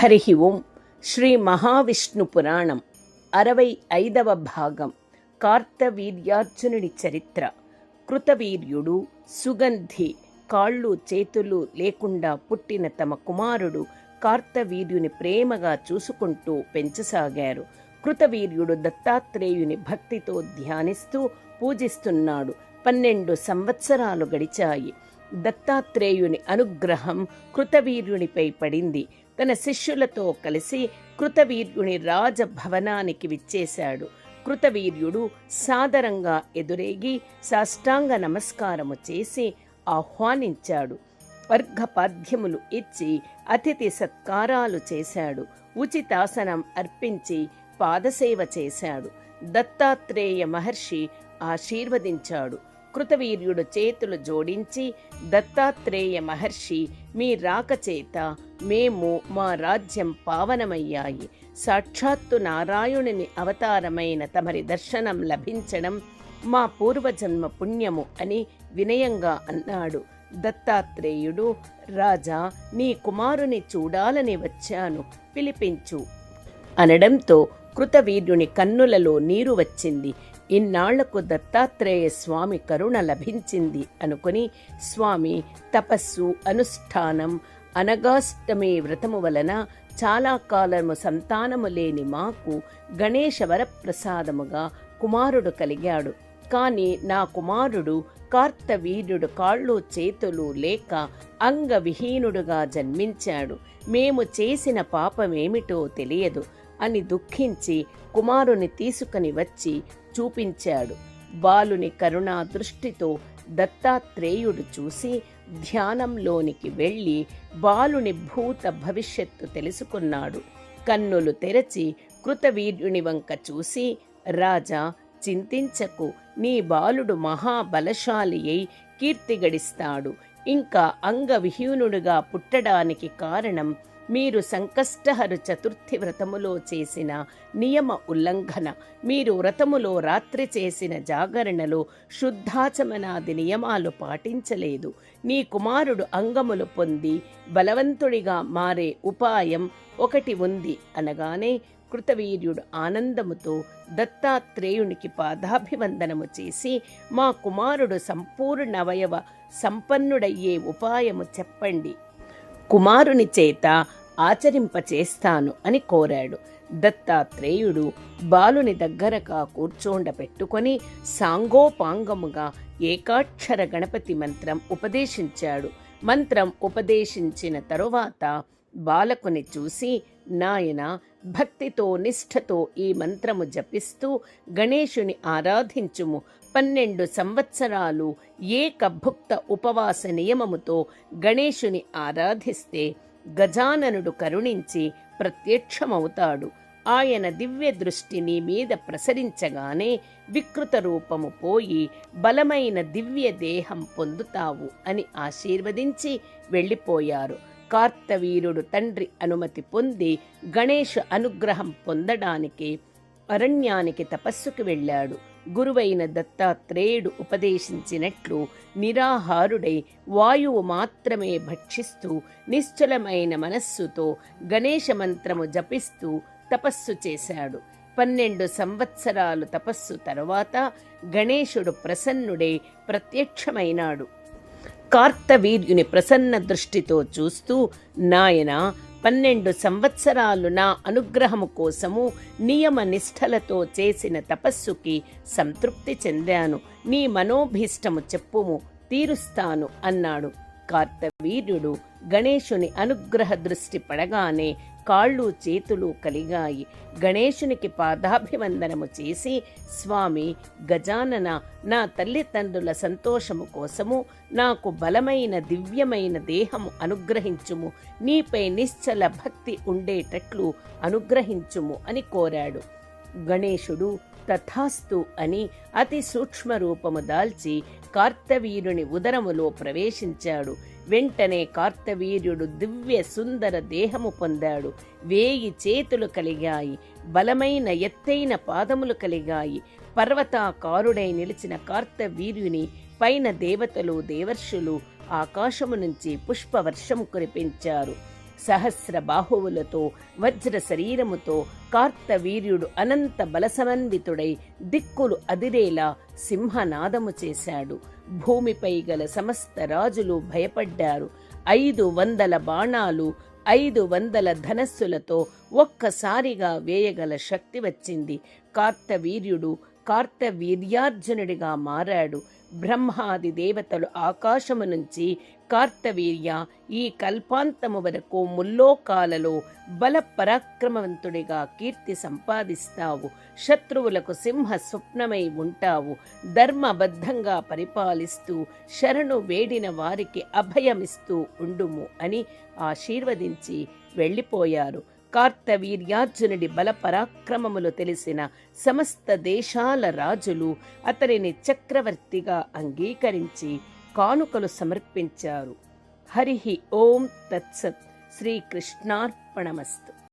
హరి ఓం. శ్రీ మహావిష్ణు పురాణం 65వ భాగం. కార్తవీర్యార్జునుడి చరిత్ర. కృతవీర్యుడు సుగంధి కాళ్ళు చేతులు లేకుండా పుట్టిన తమ కుమారుడు కార్తవీర్యుని ప్రేమగా చూసుకుంటూ పెంచసాగారు. కృతవీర్యుడు దత్తాత్రేయుని భక్తితో ధ్యానిస్తూ పూజిస్తున్నాడు. 12 సంవత్సరాలు గడిచాయి. దత్తాత్రేయుని అనుగ్రహం కృతవీర్యునిపై పడింది. తన శిష్యులతో కలిసి కృతవీర్యుని రాజభవనానికి విచ్చేశాడు. కృతవీర్యుడు సాదరంగా ఎదురేగి సాష్టాంగ నమస్కారము చేసి ఆహ్వానించాడు. అర్ఘపాద్యములు ఇచ్చి అతిథి సత్కారాలు చేశాడు. ఉచితాసనం అర్పించి పాదసేవ చేశాడు. దత్తాత్రేయ మహర్షి ఆశీర్వదించాడు. కృతవీర్యుడు చేతులు జోడించి, దత్తాత్రేయ మహర్షి, మీ రాక చేత మేము మా రాజ్యం పావనమయ్యాయి. సాక్షాత్తు నారాయణుని అవతారమైన తమరి దర్శనం లభించడం మా పూర్వజన్మ పుణ్యము అని వినయంగా అన్నాడు. దత్తాత్రేయుడు, రాజా, నీ కుమారుని చూడాలని వచ్చాను, పిలిపించు అనడంతో కృతవీర్యుని కన్నులలో నీరు వచ్చింది. ఇన్నాళ్లకు దత్తాత్రేయ స్వామి కరుణ లభించింది అనుకుని, స్వామి తపస్సు, అనుష్ఠానం, అనగాష్టమి వ్రతము వలన చాలా కాలము సంతానము లేని మాకు గణేశ వరప్రసాదముగా కుమారుడు కలిగాడు. కాని నా కుమారుడు కార్తవీర్యుడు కాళ్ళు చేతులు లేక అంగవిహీనుడుగా జన్మించాడు. మేము చేసిన పాపమేమిటో తెలియదు అని దుఃఖించి కుమారుని తీసుకుని వచ్చి చూపించాడు. బాలుని కరుణా దృష్టితో దత్తాత్రేయుడు చూసి ధ్యానంలోనికి వెళ్ళి బాలుని భూత భవిష్యత్తు తెలుసుకున్నాడు. కన్నులు తెరచి కృతవీర్యుని వంక చూసి, రాజా, చింతించకు, నీ బాలుడు మహాబలశాలి అయి కీర్తి గడిస్తాడు. ఇంకా అంగవిహీనుడుగా పుట్టడానికి కారణం మీరు సంకష్టహర చతుర్థి వ్రతములో చేసిన నియమ ఉల్లంఘన. మీరు వ్రతములో రాత్రి చేసిన జాగరణలో శుద్ధాచమనాది నియమాలు పాటించలేదు. నీ కుమారుడు అంగములు పొంది బలవంతుడిగా మారే ఉపాయం ఒకటి ఉంది అనగానే కృతవీర్యుడు ఆనందముతో దత్తాత్రేయునికి పాదాభివందనము చేసి, మా కుమారుడు సంపూర్ణ అవయవ సంపన్నుడయ్యే ఉపాయము చెప్పండి, కుమారుని చేత ఆచరింపచేస్తాను అని కోరాడు. దత్తాత్రేయుడు బాలుని దగ్గరగా కూర్చోండపెట్టుకొని సాంగోపాంగముగా ఏకాక్షర గణపతి మంత్రం ఉపదేశించాడు. మంత్రం ఉపదేశించిన తరువాత బాలకుని చూసి, నాయన, భక్తితో నిష్ఠతో ఈ మంత్రము జపిస్తూ గణేశుని ఆరాధించుము. 12 సంవత్సరాలు ఏకభుక్త ఉపవాస నియమముతో గణేశుని ఆరాధిస్తే గజాననుడు కరుణించి ప్రత్యక్షమవుతాడు. ఆయన దివ్య దృష్టి నీ మీద ప్రసరించగానే వికృత రూపము పోయి బలమైన దివ్య దేహం పొందుతావు అని ఆశీర్వదించి వెళ్ళిపోయారు. కార్తవీరుడు తండ్రి అనుమతి పొంది గణేశ అనుగ్రహం పొందడానికి అరణ్యానికి తపస్సుకు వెళ్ళాడు. గురువైన దత్తాత్రేయుడు ఉపదేశించినట్లు నిరాహారుడై వాయువు మాత్రమే భక్షిస్తూ నిశ్చలమైన మనస్సుతో గణేశ మంత్రము జపిస్తూ తపస్సు చేశాడు. 12 సంవత్సరాలు తపస్సు తరువాత గణేశుడు ప్రసన్నుడై ప్రత్యక్షమైనాడు. కార్తవీర్యుని ప్రసన్న దృష్టితో చూస్తూ, నాయనా, 12 సంవత్సరాలు నా అనుగ్రహము కోసము నియమ నిష్ఠలతో చేసిన తపస్సుకి సంతృప్తి చెందాను. నీ మనోభీష్టము చెప్పుము, తీరుస్తాను అన్నాడు. కార్తవీర్యుడు గణేశుని అనుగ్రహ దృష్టి పడగానే కాళ్ళు చేతులు కలిగాయి. గణేశునికి పాదాభివందనము చేసి, స్వామి గజానన, నా తల్లిదండ్రుల సంతోషము కోసము నాకు బలమైన దివ్యమైన దేహము అనుగ్రహించుము, నీపై నిశ్చల భక్తి ఉండేటట్లు అనుగ్రహించుము అని కోరాడు. గణేశుడు తథాస్తు అని అతి సూక్ష్మ రూపము దాల్చి కార్తవీరుని ఉదరములో ప్రవేశించాడు. వెంటనే కార్తవీర్యుడు దివ్య సుందర దేహము పొందాడు. 1000 చేతులు కలిగాయి. బలమైన ఎత్తైన పాదములు కలిగాయి. పర్వతాకారుడై నిలిచిన కార్తవీర్యుని పైన దేవతలు, దేవర్షులు ఆకాశము నుంచి పుష్పవర్షం కురిపించారు. సహస్ర బాహువులతో వజ్ర శరీరముతో కార్తవీర్యుడు అనంత బలసమన్వితుడై దిక్కులు అదిరేలా సింహనాదము చేశాడు. భూమిపై గల సమస్త రాజులు భయపడ్డారు. 500 బాణాలు 500 ధనస్సులతో ఒక్కసారిగా వేయగల శక్తి వచ్చింది. కార్తవీర్యుడు కార్తవీర్యార్జునుడిగా మారాడు. బ్రహ్మాది దేవతలు ఆకాశము నుంచి కార్తవీర్య, ఈ కల్పాంతము వరకు ముల్లోకాలలో బల పరాక్రమవంతుడిగా కీర్తి సంపాదిస్తావు. శత్రువులకు సింహ స్వప్నమై ఉంటావు. ధర్మబద్ధంగా పరిపాలిస్తూ శరణు వేడిన వారికి అభయమిస్తూ ఉండుము అని ఆశీర్వదించి వెళ్ళిపోయారు. కార్తవీర్యార్జునుడి బల పరాక్రమములు తెలిసిన సమస్త దేశాల రాజులు అతనిని చక్రవర్తిగా అంగీకరించి కానుకలు సమర్పించారు. హరి ఓం తత్సత్. శ్రీకృష్ణార్పణమస్తు.